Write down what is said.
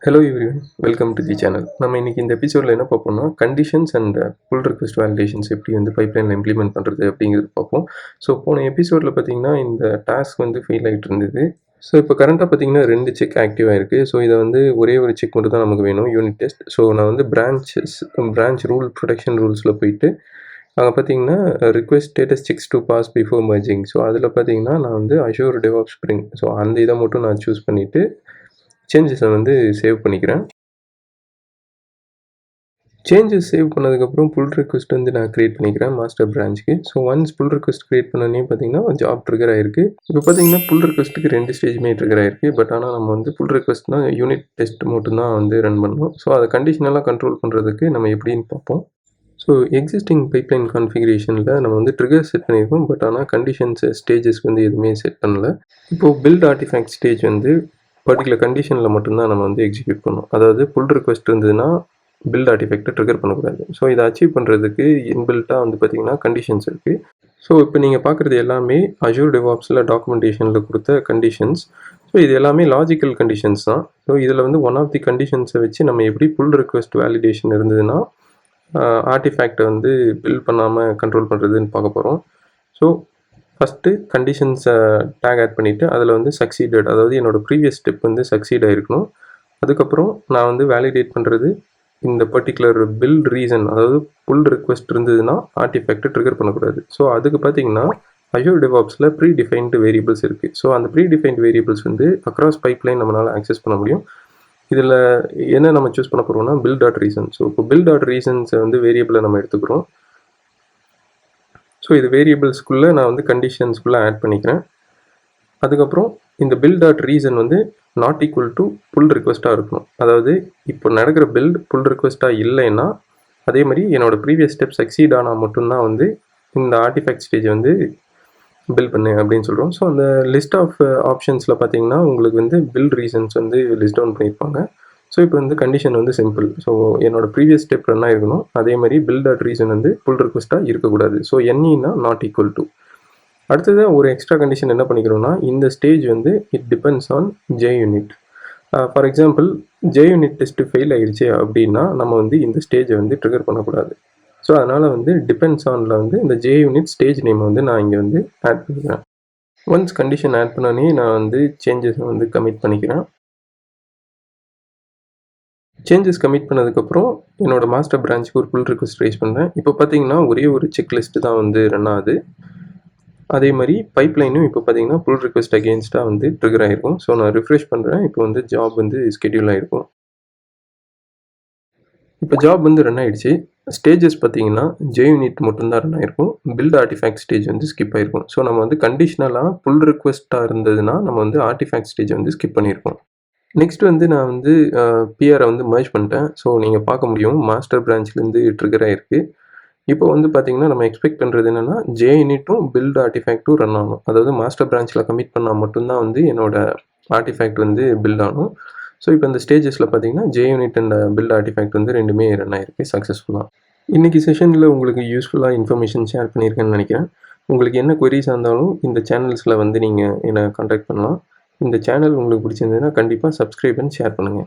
Hello everyone, welcome to the channel. நம்ம இன்னைக்கு இந்த எபிசோடில் என்ன பார்ப்போம்னா, conditions and pull request validations எப்படி வந்து பைப்லைனில் இம்ப்ளிமெண்ட் பண்ணுறது அப்படிங்கிறது பார்ப்போம். ஸோ போன எபிசோடில் பார்த்தீங்கன்னா இந்த டாஸ்க் வந்து ஃபெயில் ஆகிட்டு இருந்தது. ஸோ இப்போ கரண்ட்டாக பார்த்தீங்கன்னா 2 செக் ஆக்டிவாக இருக்குது. ஸோ இதை வந்து ஒரே ஒரு செக் மட்டும் தான் நமக்கு வேணும், யூனிட் டெஸ்ட். ஸோ நான் வந்து பிரான்ச் ரூல் ப்ரொடெக்ஷன் ரூல்ஸில் போயிட்டு அங்கே பார்த்தீங்கன்னா request status checks to pass before merging. So அதில் பார்த்தீங்கன்னா நான் வந்து Azure Devops Spring. ஸோ அந்த இதை மட்டும் நான் சூஸ் பண்ணிவிட்டு சேஞ்சஸை வந்து சேவ் பண்ணிக்கிறேன். சேஞ்சஸ் சேவ் பண்ணதுக்கப்புறம் புல் ரிக்வெஸ்ட் வந்து நான் க்ரியேட் பண்ணிக்கிறேன் மாஸ்டர் பிரான்ச்சுக்கு. ஸோ ஒன்ஸ் புல் ரிக்வெஸ்ட் க்ரியேட் பண்ணனே பார்த்தீங்கன்னா ஜாப் ட்ரிகர் ஆகிருக்கு. இப்போ பார்த்தீங்கன்னா புல் ரிக்வெஸ்ட்டுக்கு 2 ஸ்டேஜுமே ட்ரிகர் ஆகிருக்கு. பட் ஆனால் நம்ம வந்து புல் ரிக்வெஸ்ட்னா யூனிட் டெஸ்ட் மட்டும்தான் வந்து ரன் பண்ணணும். ஸோ அதை கண்டிஷனலாக கண்ட்ரோல் பண்ணுறதுக்கு நம்ம எப்படின்னு பார்ப்போம். ஸோ எக்ஸிஸ்டிங் பைப்லைன் கான்ஃபிகரேஷனில் நம்ம வந்து ட்ரிகர் செட் பண்ணியிருக்கோம். பட் ஆனால் கண்டிஷன்ஸ் ஸ்டேஜஸ் வந்து எதுவுமே செட் பண்ணல. இப்போது பில்ட் ஆர்டிஃபேக்ட் ஸ்டேஜ் வந்து பர்டிகுலர் கண்டிஷனில் மட்டும்தான் நம்ம வந்து எக்ஸிக்யூட் பண்ணணும். அதாவது புல் ரிக்வெஸ்ட் இருந்ததுன்னா பில்ட் ஆர்டிஃபேக்ட்டை ட்ரிகர் பண்ணக்கூடாது. ஸோ இதை அச்சீவ் பண்ணுறதுக்கு இன்பில்ட்டாக வந்து பார்த்திங்கன்னா கண்டிஷன்ஸ் இருக்குது. ஸோ இப்போ நீங்கள் பார்க்குறது எல்லாமே Azure Devopsல டாக்குமெண்டேஷனில் கொடுத்த கண்டிஷன்ஸ். ஸோ இது எல்லாமே லாஜிக்கல் கண்டிஷன்ஸ் தான். ஸோ இதில் வந்து ஒன் ஆஃப் தி கண்டிஷன்ஸை வச்சு நம்ம எப்படி புல் ரிக்வெஸ்ட் வேலிடேஷன் இருந்ததுன்னா ஆர்டிஃபேக்டை வந்து பில்ட் பண்ணாமல் கண்ட்ரோல் பண்ணுறதுன்னு பார்க்க போகிறோம். ஸோ ஃபஸ்ட்டு கண்டிஷன்ஸை டேக் ஆட் பண்ணிவிட்டு அதில் வந்து சக்சீடட், அதாவது என்னோடய ப்ரீவியஸ் ஸ்டெப் வந்து சக்சீட் ஆகிருக்கணும். அதுக்கப்புறம் நான் வந்து வேலிடேட் பண்ணுறது இந்த பர்டிகுலர் பில்ட் ரீசன், அதாவது புல் ரிக்வெஸ்ட் இருந்ததுன்னா ஆர்டிஃபேக்ட்டை ட்ரிகர் பண்ணக்கூடாது. ஸோ அதுக்கு பார்த்தீங்கன்னா Azure Devopsல ப்ரீ டிஃபைன்டு வேரியபிள்ஸ் இருக்குது. ஸோ அந்த ப்ரீ டிஃபைன்டு வேரியபிள்ஸ் வந்து அக்ராஸ் பைப்லைன் நம்மளால் ஆக்சஸ் பண்ண முடியும். இதில் என்ன நம்ம சூஸ் பண்ண போகிறோம்னா பில்ட் டாட் ரீசன். ஸோ இப்போ பில்ட் டாட் ரீசன்ஸை வந்து வேரியபிளை நம்ம எடுத்துக்கிறோம். ஸோ இது வேரியபிள்ஸ்குள்ளே நான் வந்து கண்டிஷன்ஸ்குள்ளே ஆட் பண்ணிக்கிறேன். அதுக்கப்புறம் இந்த பில்ட் டாட் ரீசன் வந்து நாட் ஈக்குவல் டு புல் ரிக்வெஸ்ட்டாக இருக்கணும். அதாவது இப்போ நடக்கிற பில்ட் புல் ரிக்வெஸ்ட்டாக இல்லைன்னா அதே மாதிரி என்னோடய ப்ரீவியஸ் ஸ்டெப் சக்சீட் ஆனால் மட்டும்தான் வந்து இந்த ஆர்டிஃபேக்ட் ஸ்டேஜ் வந்து பில்ட் பண்ணு அப்படின்னு சொல்கிறோம். ஸோ அந்த லிஸ்ட் ஆஃப் ஆப்ஷன்ஸில் பார்த்தீங்கன்னா உங்களுக்கு வந்து பில்ட் ரீசன்ஸ் வந்து லிஸ்ட் டவுன் பண்ணியிருப்பாங்க. ஸோ இப்போ வந்து கண்டிஷன் வந்து சிம்பிள். ஸோ என்னோடய ப்ரீவியஸ் ஸ்டெப் ரன் ஆகிருக்கணும். அதே மாதிரி பில்ட் டாட் ரீசன் வந்து புல் ரிக்வெஸ்ட்டாக இருக்கக்கூடாது. ஸோ என்இனா நாட் ஈக்குவல் டு. அடுத்தது ஒரு எக்ஸ்ட்ரா கண்டிஷன் என்ன பண்ணிக்கிறோம்னா இந்த ஸ்டேஜ் வந்து it depends on JUnit. For example JUnit test fail ஆகிடுச்சு அப்படின்னா நம்ம வந்து இந்த ஸ்டேஜை வந்து ட்ரிகர் பண்ணக்கூடாது. ஸோ அதனால் வந்து டிபெண்ட்ஸ் ஆனில் வந்து இந்த ஜே யூனிட் ஸ்டேஜ் நேம் வந்து நான் இங்கே வந்து ஆட் பண்ணிக்கிறேன். ஒன்ஸ் கண்டிஷன் ஆட் பண்ணோன்னே நான் வந்து சேஞ்சஸை வந்து கமிட் பண்ணிக்கிறேன். சேஞ்சஸ் கமிட் பண்ணதுக்கப்புறம் என்னோடய மாஸ்டர் பிரான்ச்சுக்கு ஒரு புல் ரிக்வெஸ்ட் ரைஸ் பண்ணுறேன். இப்போ பார்த்தீங்கன்னா ஒரே ஒரு செக்லிஸ்ட்டு தான் வந்து ரன் ஆகுது. அதே மாதிரி பைப்லைனும் இப்போ பார்த்தீங்கன்னா புல் ரிக்வெஸ்ட் அகெயின்ஸ்டாக வந்து ட்ரிகர் ஆகிருக்கும். ஸோ நான் ரிஃப்ரெஷ் பண்ணுறேன். இப்போ வந்து ஜாப் வந்து ஸ்கெடியூல் ஆகிருக்கும். இப்போ ஜாப் வந்து ரன் ஆகிடுச்சு. ஸ்டேஜஸ் பார்த்தீங்கன்னா ஜே யூனிட் மட்டும்தான் ரன் ஆகிருக்கும். பில்ட் ஆர்டிஃபேக்ட் ஸ்டேஜ் வந்து ஸ்கிப் ஆகிருக்கும். ஸோ நம்ம வந்து கண்டிஷனலாக புல் ரிக்வெஸ்ட்டாக இருந்ததுன்னா நம்ம வந்து ஆர்டிஃபேக்ட் ஸ்டேஜ் வந்து ஸ்கிப் பண்ணியிருக்கோம். நெக்ஸ்ட் வந்து நான் வந்து பிஆரை வந்து மர்ஜ் பண்ணிட்டேன். ஸோ நீங்கள் பார்க்க முடியும் மாஸ்டர் பிரான்ச்லேருந்து ட்ரிகர் ஆகிருக்கு. இப்போ வந்து பார்த்தீங்கன்னா நம்ம எக்ஸ்பெக்ட் பண்ணுறது என்னென்னா ஜே யூனிட்டும் பில்ட் ஆர்டிஃபேக்ட்டும் ரன் ஆகணும். அதாவது மாஸ்டர் பிரான்ச்சில் கமிட் பண்ணால் மட்டும்தான் வந்து என்னோடய ஆர்டிஃபேக்ட் வந்து பில்ட் ஆகணும். ஸோ இப்போ இந்த ஸ்டேஜஸில் பார்த்தீங்கன்னா J unit and build artifact வந்து ரெண்டுமே ரன் ஆகிருக்கு சக்ஸஸ்ஃபுல்லாக. இன்றைக்கி செஷனில் உங்களுக்கு யூஸ்ஃபுல்லாக இன்ஃபர்மேஷன் ஷேர் பண்ணியிருக்கேன்னு நினைக்கிறேன். உங்களுக்கு என்ன குவரிஸாக இருந்தாலும் இந்த சேனல்ஸில் வந்து நீங்கள் என்னை கான்டாக்ட் பண்ணலாம். இந்த சேனல் உங்களுக்கு பிடிச்சிருந்ததுன்னா கண்டிப்பாக சப்ஸ்கிரைப் பண்ணி ஷேர் பண்ணுங்கள்.